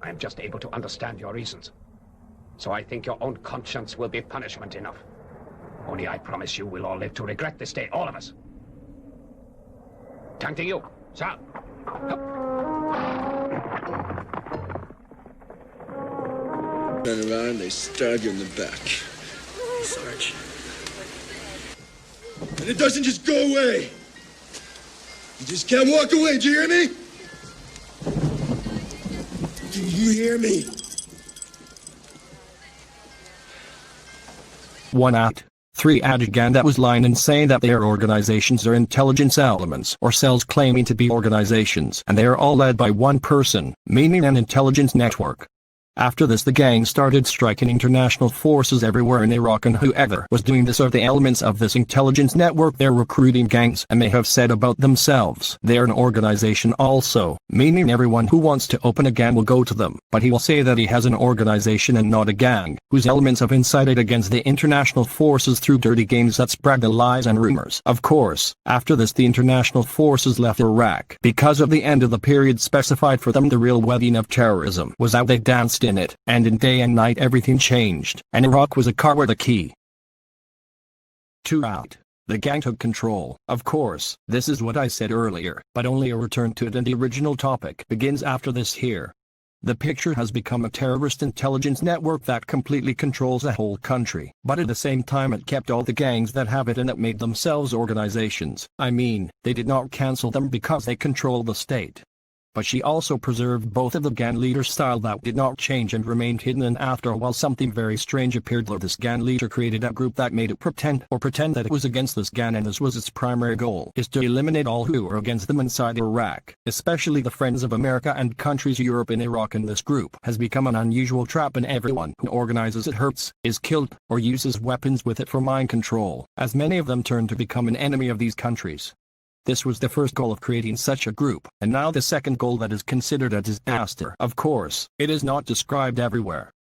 I am just able to understand your reasons. So I think your own conscience will be punishment enough. Only I promise you we'll all live to regret this day, all of us. Time to you, sir. Turn around, they stab you in the back. Sarge. And it doesn't just go away. You just can't walk away, do you hear me? Do you hear me? 1 Act 3 Propaganda was lying and saying that their organizations are intelligence elements or cells claiming to be organizations, and they are all led by one person, meaning an intelligence network. After this, the gang started striking international forces everywhere in Iraq, and whoever was doing this are the elements of this intelligence network. They're recruiting gangs, and they have said about themselves they're an organization also, meaning everyone who wants to open a gang will go to them, but he will say that he has an organization and not a gang, whose elements have incited against the international forces through dirty games that spread the lies and rumors. Of course, after this the international forces left Iraq because of the end of the period specified for them. The real wedding of terrorism was how they danced in it, and in day and night everything changed, and Iraq was a car with a key. 2 Out. The gang took control. Of course, this is what I said earlier, but only a return to it, and the original topic begins after this here. The picture has become a terrorist intelligence network that completely controls the whole country, but at the same time it kept all the gangs that have it and that made themselves organizations. I mean, they did not cancel them because they control the state. But she also preserved both of the gang leader style that did not change and remained hidden, and after a while something very strange appeared. This gang leader created a group that made it pretend that it was against this gang, and this was its primary goal, is to eliminate all who are against them inside Iraq, especially the friends of America and countries Europe and Iraq. And this group has become an unusual trap, and everyone who organizes it hurts, is killed, or uses weapons with it for mind control, as many of them turn to become an enemy of these countries. This was the first goal of creating such a group, and now the second goal that is considered a disaster. Of course, it is not described everywhere.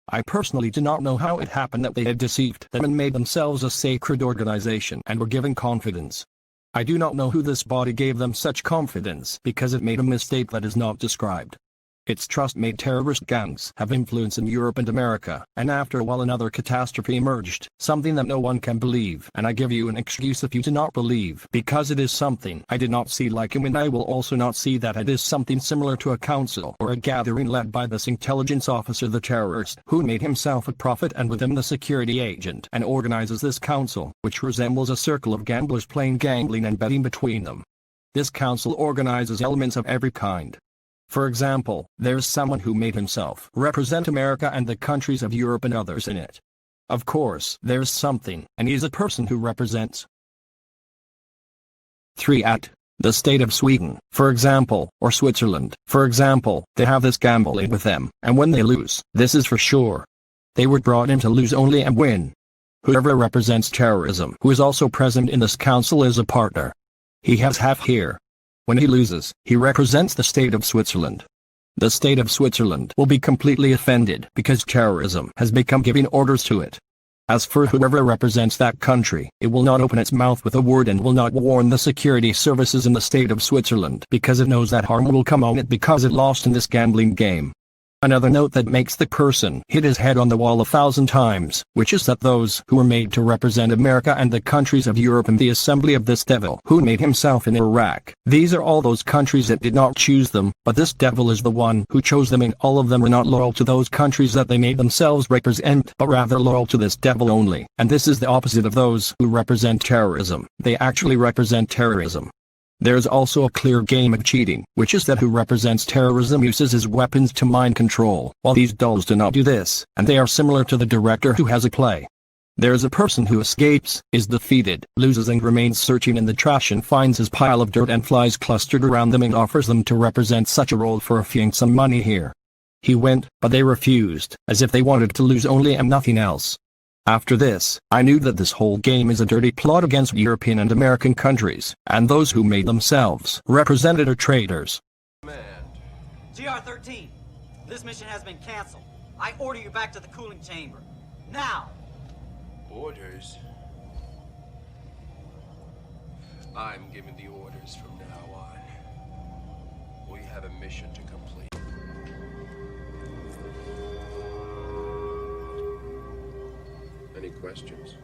I personally do not know how it happened that they had deceived them and made themselves a sacred organization and were given confidence. I do not know who this body gave them such confidence, because it made a mistake that is not described. Its trust-made terrorist gangs have influence in Europe and America, and after a while another catastrophe emerged, something that no one can believe, and I give you an excuse if you do not believe, because it is something I did not see like him, and I will also not see that it is something similar to a council or a gathering led by this intelligence officer, the terrorist, who made himself a prophet and with him the security agent, and organizes this council, which resembles a circle of gamblers playing gambling and betting between them. This council organizes elements of every kind. For example, there's someone who made himself represent America and the countries of Europe and others in it. Of course, there's something, and he's a person who represents 3 Act. The state of Sweden, for example, or Switzerland, for example, they have this gambling with them, and when they lose, this is for sure. They were brought in to lose only and win. Whoever represents terrorism, who is also present in this council, is a partner. He has half here. When he loses, he represents the state of Switzerland. The state of Switzerland will be completely offended because terrorism has become giving orders to it. As for whoever represents that country, it will not open its mouth with a word and will not warn the security services in the state of Switzerland because it knows that harm will come on it because it lost in this gambling game. Another note that makes the person hit his head on the wall 1,000 times, which is that those who were made to represent America and the countries of Europe in the assembly of this devil who made himself in Iraq, these are all those countries that did not choose them, but this devil is the one who chose them, and all of them are not loyal to those countries that they made themselves represent, but rather loyal to this devil only, and this is the opposite of those who represent terrorism. They actually represent terrorism. There is also a clear game of cheating, which is that who represents terrorism uses his weapons to mind control, while these dolls do not do this, and they are similar to the director who has a play. There is a person who escapes, is defeated, loses and remains searching in the trash and finds his pile of dirt and flies clustered around them and offers them to represent such a role for a fee and some money here. He went, but they refused, as if they wanted to lose only and nothing else. After this, I knew that this whole game is a dirty plot against European and American countries, and those who made themselves represented are traitors. GR-13, this mission has been canceled. I order you back to the cooling chamber. Now! Orders? I'm giving the orders from now on. We have a mission to complete. Any questions?